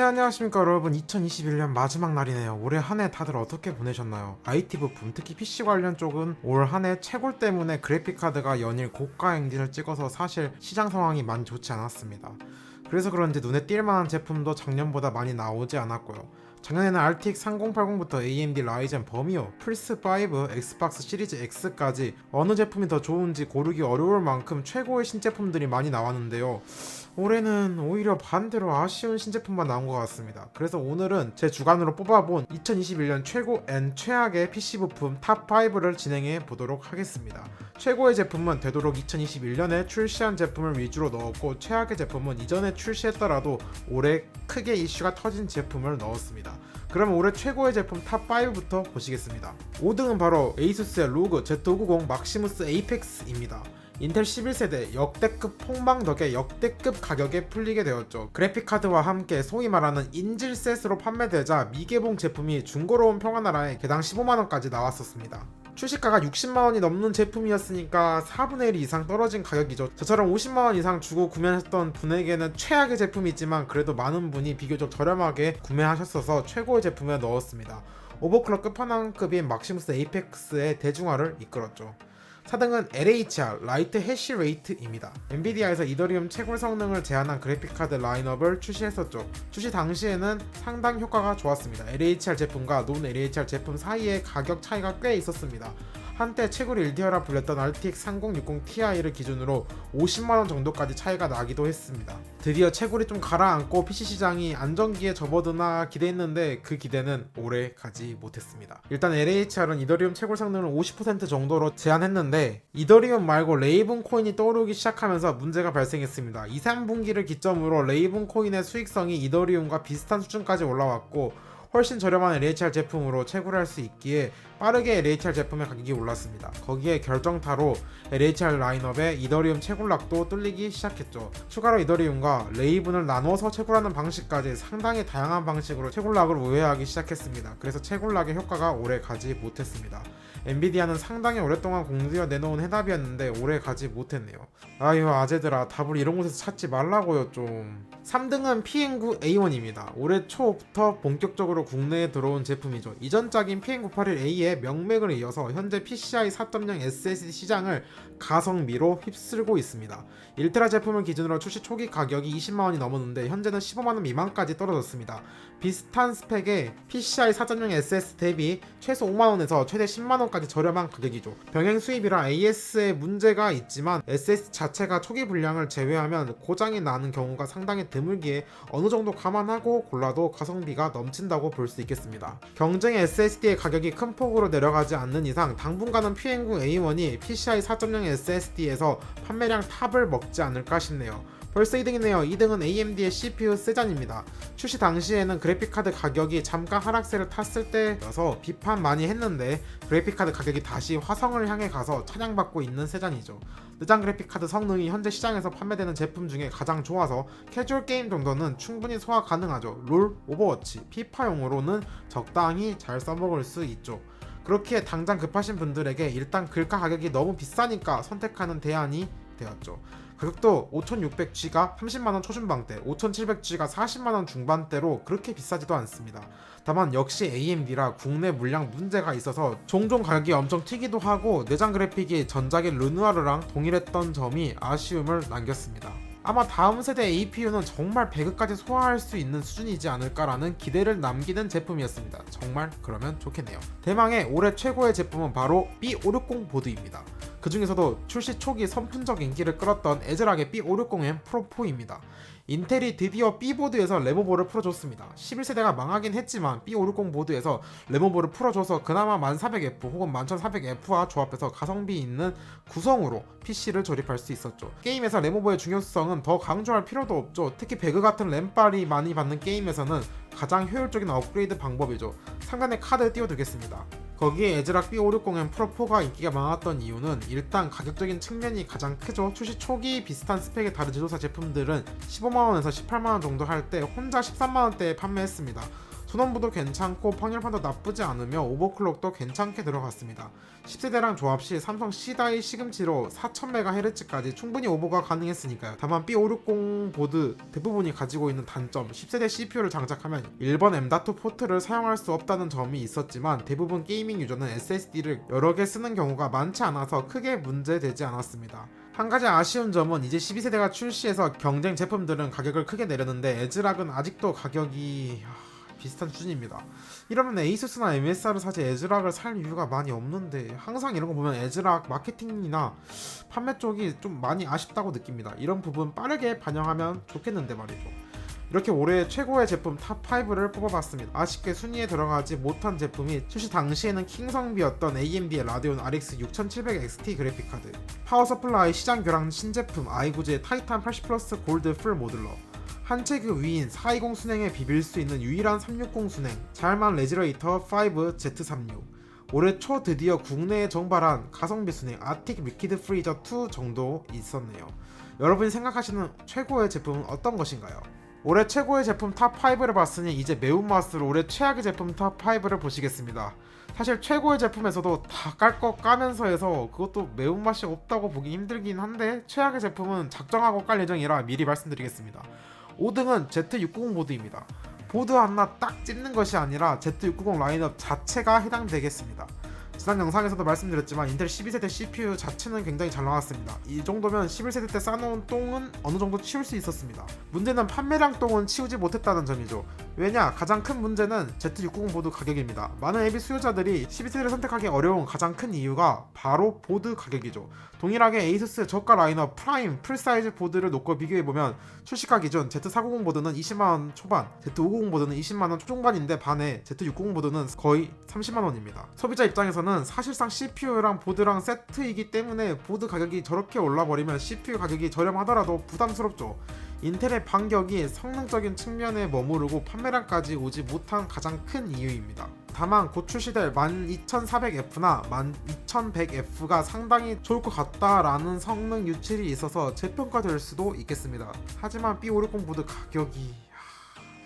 안녕하십니까 여러분. 2021년 마지막 날이네요. 올해 한 해 다들 어떻게 보내셨나요? IT 부품, 특히 PC 관련 쪽은 올 한 해 채굴 때문에 그래픽카드가 연일 고가 행진을 찍어서 사실 시장 상황이 많이 좋지 않았습니다. 그래서 그런지 눈에 띌 만한 제품도 작년보다 많이 나오지 않았고요. 작년에는 RTX 3080부터 AMD 라이젠 버미오, 플스5, 엑스박스 시리즈 X까지 어느 제품이 더 좋은지 고르기 어려울 만큼 최고의 신제품들이 많이 나왔는데요. 올해는 오히려 반대로 아쉬운 신제품만 나온 것 같습니다. 그래서 오늘은 제 주관으로 뽑아본 2021년 최고 N 최악의 PC 부품 탑5를 진행해 보도록 하겠습니다. 최고의 제품은 되도록 2021년에 출시한 제품을 위주로 넣었고, 최악의 제품은 이전에 출시했더라도 올해 크게 이슈가 터진 제품을 넣었습니다. 그럼 올해 최고의 제품 탑5부터 보시겠습니다. 5등은 바로 에이수스의 로그 Z590 막시무스 에이펙스입니다. 인텔 11세대 역대급 폭망 덕에 역대급 가격에 풀리게 되었죠. 그래픽카드와 함께 소위 말하는 인질셋으로 판매되자 미개봉 제품이 중고로운 평화나라에 개당 15만원까지 나왔었습니다. 출시가가 60만원이 넘는 제품이었으니까 4분의 1 이상 떨어진 가격이죠. 저처럼 50만원 이상 주고 구매하셨던 분에게는 최악의 제품이지만 그래도 많은 분이 비교적 저렴하게 구매하셨어서 최고의 제품에 넣었습니다. 오버클럭 끝판왕급인 막시무스 에이펙스의 대중화를 이끌었죠. 4등은 LHR 라이트 해시레이트입니다. 엔비디아에서 이더리움 채굴 성능을 제한한 그래픽카드 라인업을 출시했었죠. 출시 당시에는 상당 효과가 좋았습니다. LHR 제품과 논 LHR 제품 사이에 가격 차이가 꽤 있었습니다. 한때 채굴 1티어라 불렸던 RTX 3060 Ti를 기준으로 50만원 정도까지 차이가 나기도 했습니다. 드디어 채굴이 좀 가라앉고 PC 시장이 안정기에 접어드나 기대했는데 그 기대는 오래 가지 못했습니다. 일단 LHR은 이더리움 채굴 성능을 50% 정도로 제한했는데 이더리움 말고 레이븐 코인이 떠오르기 시작하면서 문제가 발생했습니다. 2, 3분기를 기점으로 레이븐 코인의 수익성이 이더리움과 비슷한 수준까지 올라왔고, 훨씬 저렴한 LHR 제품으로 채굴할 수 있기에 빠르게 LHR 제품의 가격이 올랐습니다. 거기에 결정타로 LHR 라인업의 이더리움 채굴락도 뚫리기 시작했죠. 추가로 이더리움과 레이븐을 나눠서 채굴하는 방식까지 상당히 다양한 방식으로 채굴락을 우회하기 시작했습니다. 그래서 채굴락의 효과가 오래 가지 못했습니다. 엔비디아는 상당히 오랫동안 공들여 내놓은 해답이었는데 오래 가지 못했네요. 아유 아재들아, 답을 이런 곳에서 찾지 말라고요 좀. 3등은 PM9A1입니다. 올해 초부터 본격적으로 국내에 들어온 제품이죠. 이전작인 PM981A의 명맥을 이어서 현재 PCI 4.0 SSD 시장을 가성비로 휩쓸고 있습니다. 1테라 제품을 기준으로 출시 초기 가격이 20만원이 넘었는데 현재는 15만원 미만까지 떨어졌습니다. 비슷한 스펙의 PCI 4.0 SS 대비 최소 5만원에서 최대 10만원까지 저렴한 가격이죠. 병행 수입이라 AS에 문제가 있지만 SS 자체가 초기 불량을 제외하면 고장이 나는 경우가 상당히 드물기에 어느 정도 감안하고 골라도 가성비가 넘친다고 볼 수 있겠습니다. 경쟁의 SSD의 가격이 큰 폭으로 내려가지 않는 이상 당분간은 PM9A1이 PCI 4.0 SSD에서 판매량 탑을 먹지 않을까 싶네요. 벌써 2등이네요. 2등은 AMD의 CPU 세잔입니다. 출시 당시에는 그래픽카드 가격이 잠깐 하락세를 탔을 때여서 비판 많이 했는데 그래픽카드 가격이 다시 화성을 향해 가서 찬양받고 있는 세잔이죠. 내장 그래픽카드 성능이 현재 시장에서 판매되는 제품 중에 가장 좋아서 캐주얼 게임 정도는 충분히 소화 가능하죠. 롤, 오버워치, 피파용으로는 적당히 잘 써먹을 수 있죠. 그렇기에 당장 급하신 분들에게 일단 글카 가격이 너무 비싸니까 선택하는 대안이 되었죠. 가격도 5600G가 30만원 초중반대, 5700G가 40만원 중반대로 그렇게 비싸지도 않습니다. 다만 역시 AMD라 국내 물량 문제가 있어서 종종 가격이 엄청 튀기도 하고 내장 그래픽이 전작의 르누아르랑 동일했던 점이 아쉬움을 남겼습니다. 아마 다음 세대 APU는 정말 배그까지 소화할 수 있는 수준이지 않을까라는 기대를 남기는 제품이었습니다. 정말 그러면 좋겠네요. 대망의 올해 최고의 제품은 바로 B560 보드입니다. 그 중에서도 출시 초기 선풍적 인기를 끌었던 에즈락의 B560M 프로4입니다. 인텔이 드디어 B보드에서 레모버를 풀어줬습니다. 11세대가 망하긴 했지만 B560 보드에서 레모버를 풀어줘서 그나마 1400F 혹은 11400F와 조합해서 가성비 있는 구성으로 PC를 조립할 수 있었죠. 게임에서 레모버의 중요성은 더 강조할 필요도 없죠. 특히 배그 같은 램빨이 많이 받는 게임에서는 가장 효율적인 업그레이드 방법이죠. 상단에 카드 띄워두겠습니다. 거기에 에즈락 B560M 프로4가 인기가 많았던 이유는 일단 가격적인 측면이 가장 크죠. 출시 초기 비슷한 스펙의 다른 제조사 제품들은 15만원에서 18만원 정도 할 때 혼자 13만원대에 판매했습니다. 순원부도 괜찮고 확률판도 나쁘지 않으며 오버클럭도 괜찮게 들어갔습니다. 10세대랑 조합 시 삼성 C다이 시금치로 4000MHz까지 충분히 오버가 가능했으니까요. 다만 B560 보드 대부분이 가지고 있는 단점, 10세대 CPU를 장착하면 1번 M.2 포트를 사용할 수 없다는 점이 있었지만 대부분 게이밍 유저는 SSD를 여러 개 쓰는 경우가 많지 않아서 크게 문제되지 않았습니다. 한 가지 아쉬운 점은 이제 12세대가 출시해서 경쟁 제품들은 가격을 크게 내렸는데 에즈락은 아직도 가격이 비슷한 수준입니다. 이러면 에이수스나 MSR을 사지 에즈락을 살 이유가 많이 없는데 항상 이런 거 보면 에즈락 마케팅이나 판매 쪽이 좀 많이 아쉽다고 느낍니다. 이런 부분 빠르게 반영하면 좋겠는데 말이죠. 이렇게 올해 최고의 제품 탑5를 뽑아봤습니다. 아쉽게 순위에 들어가지 못한 제품이 출시 당시에는 킹성비였던 AMD의 라데온 RX 6700 XT 그래픽카드, 파워 서플라이 시장 교랑 신제품 i9제 타이탄 80 플러스 골드 풀 모듈러, 한 체그 위인 420 순행에 비빌 수 있는 유일한 360 순행 잘만 레지레이터 5Z36, 올해 초 드디어 국내에 정발한 가성비 순행 아틱 리퀴드 프리저 2 정도 있었네요. 여러분이 생각하시는 최고의 제품은 어떤 것인가요? 올해 최고의 제품 탑5를 봤으니 이제 매운맛으로 올해 최악의 제품 탑5를 보시겠습니다. 사실 최고의 제품에서도 다 깔 거 까면서 해서 그것도 매운맛이 없다고 보기 힘들긴 한데 최악의 제품은 작정하고 깔 예정이라 미리 말씀드리겠습니다. 5등은 Z690 보드입니다. 보드 하나 딱 찝는 것이 아니라 Z690 라인업 자체가 해당되겠습니다. 지난 영상에서도 말씀드렸지만 인텔 12세대 CPU 자체는 굉장히 잘 나왔습니다. 이 정도면 11세대 때 쌓아놓은 똥은 어느 정도 치울 수 있었습니다. 문제는 판매량 똥은 치우지 못했다는 점이죠. 왜냐? 가장 큰 문제는 Z690 보드 가격입니다. 많은 AV 수요자들이 12세대를 선택하기 어려운 가장 큰 이유가 바로 보드 가격이죠. 동일하게 에이수스 저가 라인업 프라임 풀사이즈 보드를 놓고 비교해보면 출시가 기준 Z490 보드는 20만원 초반, Z590 보드는 20만원 초중반인데 반해 Z690 보드는 거의 30만원입니다. 소비자 입장에서는 사실상 CPU랑 보드랑 세트이기 때문에 보드 가격이 저렇게 올라버리면 CPU 가격이 저렴하더라도 부담스럽죠. 인텔의 반격이 성능적인 측면에 머무르고 판매량까지 오지 못한 가장 큰 이유입니다. 다만 곧 출시될 12400F나 12100F가 상당히 좋을 것 같다라는 성능 유출이 있어서 재평가될 수도 있겠습니다. 하지만 B560 보드 가격이...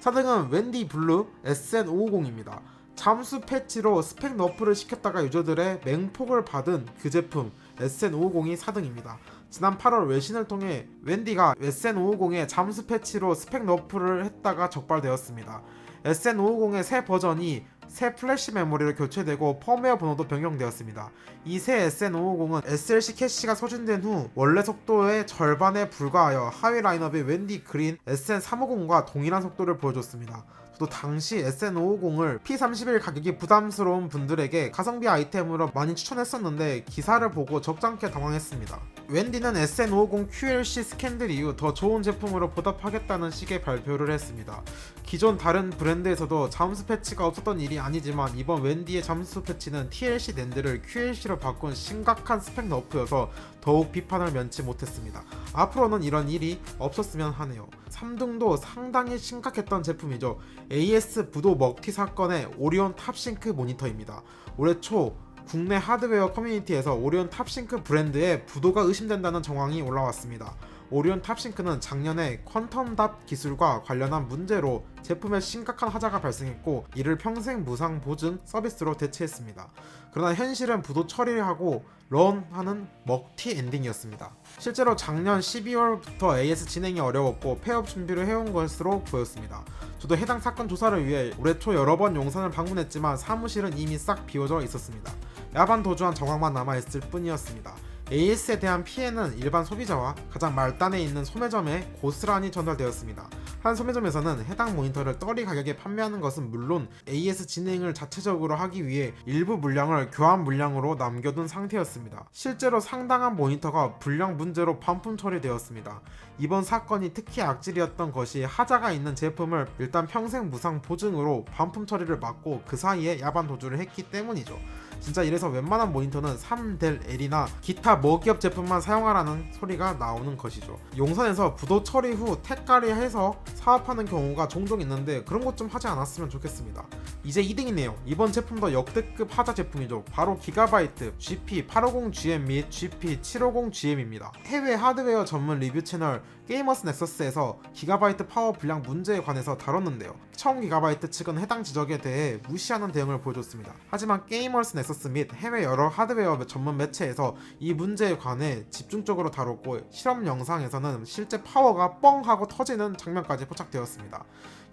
4등은 웬디 블루 SN550입니다. 잠수 패치로 스펙 너프를 시켰다가 유저들의 맹폭을 받은 그 제품 SN550이 4등입니다. 지난 8월 외신을 통해 웬디가 SN550의 잠수 패치로 스펙 너프를 했다가 적발되었습니다. SN550의 새 버전이 새 플래시 메모리로 교체되고 펌웨어 번호도 변경되었습니다. 이 새 SN550은 SLC 캐시가 소진된 후 원래 속도의 절반에 불과하여 하위 라인업의 웬디 그린 SN350과 동일한 속도를 보여줬습니다. 저도 당시 SN550을 P31 가격이 부담스러운 분들에게 가성비 아이템으로 많이 추천했었는데 기사를 보고 적잖게 당황했습니다. 웬디는 SN550 QLC 스캔들 이후 더 좋은 제품으로 보답하겠다는 식의 발표를 했습니다. 기존 다른 브랜드에서도 잠수 패치가 없었던 일이 아니지만 이번 웬디의 잠수 패치는 TLC 낸드를 QLC로 바꾼 심각한 스펙 너프여서 더욱 비판을 면치 못했습니다. 앞으로는 이런 일이 없었으면 하네요. 3등도 상당히 심각했던 제품이죠. AS 부도 먹튀 사건의 오리온 탑싱크 모니터입니다. 올해 초 국내 하드웨어 커뮤니티에서 오리온 탑싱크 브랜드의 부도가 의심된다는 정황이 올라왔습니다. 오리온 탑싱크는 작년에 퀀텀.닷 기술과 관련한 문제로 제품에 심각한 하자가 발생했고 이를 평생 무상 보증 서비스로 대체했습니다. 그러나 현실은 부도 처리를 하고 런하는 먹튀 엔딩이었습니다. 실제로 작년 12월부터 AS 진행이 어려웠고 폐업 준비를 해온 것으로 보였습니다. 저도 해당 사건 조사를 위해 올해 초 여러 번 용산을 방문했지만 사무실은 이미 싹 비워져 있었습니다. 야반 도주한 정황만 남아있을 뿐이었습니다. AS에 대한 피해는 일반 소비자와 가장 말단에 있는 소매점에 고스란히 전달되었습니다. 한 소매점에서는 해당 모니터를 떨이 가격에 판매하는 것은 물론 AS 진행을 자체적으로 하기 위해 일부 물량을 교환 물량으로 남겨둔 상태였습니다. 실제로 상당한 모니터가 불량 문제로 반품 처리되었습니다. 이번 사건이 특히 악질이었던 것이 하자가 있는 제품을 일단 평생 무상 보증으로 반품 처리를 막고 그 사이에 야반 도주를 했기 때문이죠. 진짜 이래서 웬만한 모니터는 3델L이나 기타 모기업 제품만 사용하라는 소리가 나오는 것이죠. 용산에서 부도 처리 후 택가리 해서 사업하는 경우가 종종 있는데 그런 것 좀 하지 않았으면 좋겠습니다. 이제 2등이네요. 이번 제품도 역대급 하자 제품이죠. 바로 기가바이트 GP850GM 및 GP750GM입니다. 해외 하드웨어 전문 리뷰 채널 게이머스 넥서스에서 기가바이트 파워 불량 문제에 관해서 다뤘는데요. 처음 기가바이트 측은 해당 지적에 대해 무시하는 대응을 보여줬습니다. 하지만 게이머스 넥서스 및 해외 여러 하드웨어 전문 매체에서 이 문제에 관해 집중적으로 다뤘고 실험 영상에서는 실제 파워가 뻥 하고 터지는 장면까지 포착되었습니다.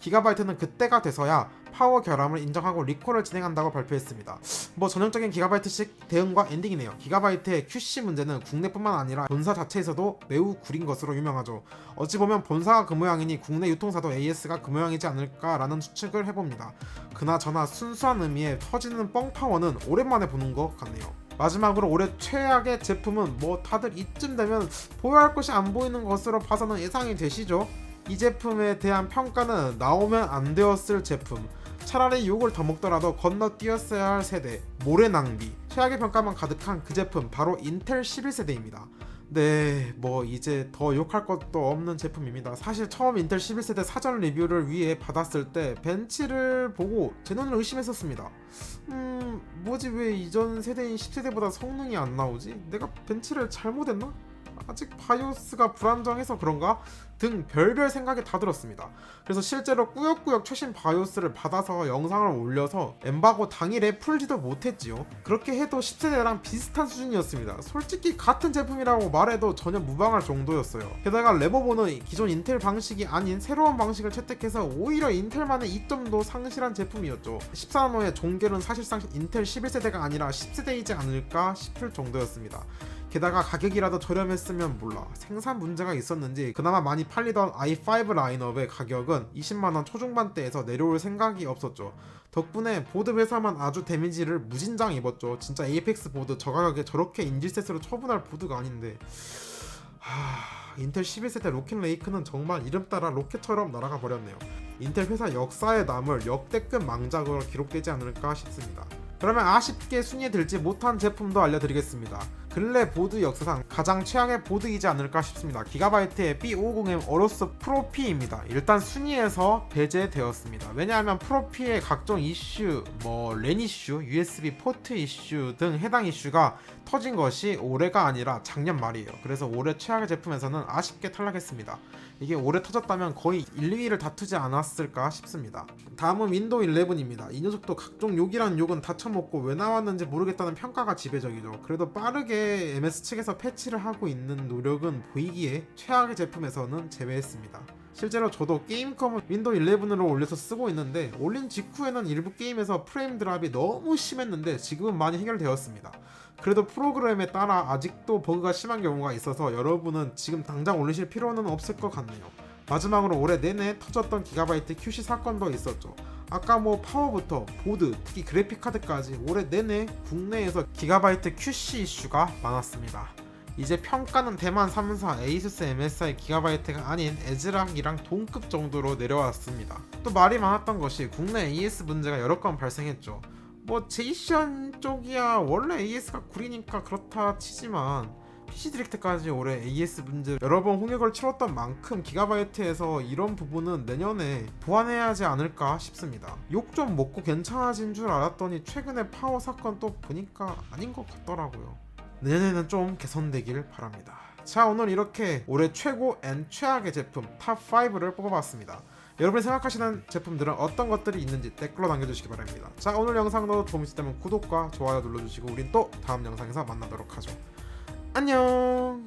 기가바이트는 그때가 돼서야 파워 결함을 인정하고 리콜을 진행한다고 발표했습니다. 뭐 전형적인 기가바이트식 대응과 엔딩이네요. 기가바이트의 QC 문제는 국내뿐만 아니라 본사 자체에서도 매우 구린 것으로 유명하죠. 어찌 보면 본사가 그 모양이니 국내 유통사도 AS가 그 모양이지 않을까라는 추측을 해봅니다. 그나저나 순수한 의미의 터지는 뻥 파워는 오랜만에 보는 것 같네요. 마지막으로 올해 최악의 제품은 뭐 다들 이쯤 되면 보유할 것이 안 보이는 것으로 봐서는 예상이 되시죠? 이 제품에 대한 평가는 나오면 안 되었을 제품, 차라리 욕을 더 먹더라도 건너뛰었어야 할 세대, 모래 낭비, 최악의 평가만 가득한 그 제품 바로 인텔 11세대입니다. 네, 뭐 이제 더 욕할 것도 없는 제품입니다. 사실 처음 인텔 11세대 사전 리뷰를 위해 받았을 때 벤치를 보고 제 눈을 의심했었습니다. 뭐지 왜 이전 세대인 10세대보다 성능이 안 나오지? 내가 벤치를 잘못했나? 아직 바이오스가 불안정해서 그런가? 등 별별 생각이 다 들었습니다. 그래서 실제로 꾸역꾸역 최신 바이오스를 받아서 영상을 올려서 엠바고 당일에 풀지도 못했지요. 그렇게 해도 10세대랑 비슷한 수준이었습니다. 솔직히 같은 제품이라고 말해도 전혀 무방할 정도였어요. 게다가 레보보는 기존 인텔 방식이 아닌 새로운 방식을 채택해서 오히려 인텔만의 이점도 상실한 제품이었죠. 14나노의 종결은 사실상 인텔 11세대가 아니라 10세대이지 않을까 싶을 정도였습니다. 게다가 가격이라도 저렴했으면 몰라 생산 문제가 있었는지 그나마 많이 팔리던 i5 라인업의 가격은 20만원 초중반대에서 내려올 생각이 없었죠. 덕분에 보드 회사만 아주 데미지를 무진장 입었죠. 진짜 에이펙스 보드 저 가격에 저렇게 인질셋으로 처분할 보드가 아닌데 인텔 11세대 로켓 레이크는 정말 이름 따라 로켓처럼 날아가 버렸네요. 인텔 회사 역사에 남을 역대급 망작으로 기록되지 않을까 싶습니다. 그러면 아쉽게 순위에 들지 못한 제품도 알려드리겠습니다. 근래 보드 역사상 가장 최악의 보드이지 않을까 싶습니다. 기가바이트의 B550M 어로스 프로-P입니다. 일단 순위에서 배제되었습니다. 왜냐하면 프로-P의 각종 이슈, 랜 이슈, USB 포트 이슈 등 해당 이슈가 터진 것이 올해가 아니라 작년 말이에요. 그래서 올해 최악의 제품에서는 아쉽게 탈락했습니다. 이게 올해 터졌다면 거의 1, 2위를 다투지 않았을까 싶습니다. 다음은 윈도우 11입니다. 이 녀석도 각종 욕이란 욕은 다 처먹고 왜 나왔는지 모르겠다는 평가가 지배적이죠. 그래도 빠르게 MS 측에서 패치를 하고 있는 노력은 보이기에 최악의 제품에서는 제외했습니다. 실제로 저도 게임컴을 윈도우 11으로 올려서 쓰고 있는데 올린 직후에는 일부 게임에서 프레임 드랍이 너무 심했는데 지금은 많이 해결되었습니다. 그래도 프로그램에 따라 아직도 버그가 심한 경우가 있어서 여러분은 지금 당장 올리실 필요는 없을 것 같네요. 마지막으로 올해 내내 터졌던 기가바이트 QC 사건도 있었죠. 아까 파워부터 보드, 특히 그래픽카드까지 올해 내내 국내에서 기가바이트 QC 이슈가 많았습니다. 이제 평가는 대만 3사 에이수스 MSI 기가바이트가 아닌 에즈락이랑 동급 정도로 내려왔습니다. 또 말이 많았던 것이 국내 AS 문제가 여러 건 발생했죠. 제이션 쪽이야 원래 AS가 구리니까 그렇다 치지만 PC 디렉트까지 올해 AS 문제 여러 번 홍역을 치렀던 만큼 기가바이트에서 이런 부분은 내년에 보완해야 하지 않을까 싶습니다. 욕 좀 먹고 괜찮아진 줄 알았더니 최근에 파워 사건 또 보니까 아닌 것 같더라고요. 내년에는 좀 개선되길 바랍니다. 자, 오늘 이렇게 올해 최고 앤 최악의 제품 탑5를 뽑아봤습니다. 여러분이 생각하시는 제품들은 어떤 것들이 있는지 댓글로 남겨주시기 바랍니다. 자, 오늘 영상도 도움이 됐다면 구독과 좋아요 눌러주시고 우린 또 다음 영상에서 만나도록 하죠. 안녕.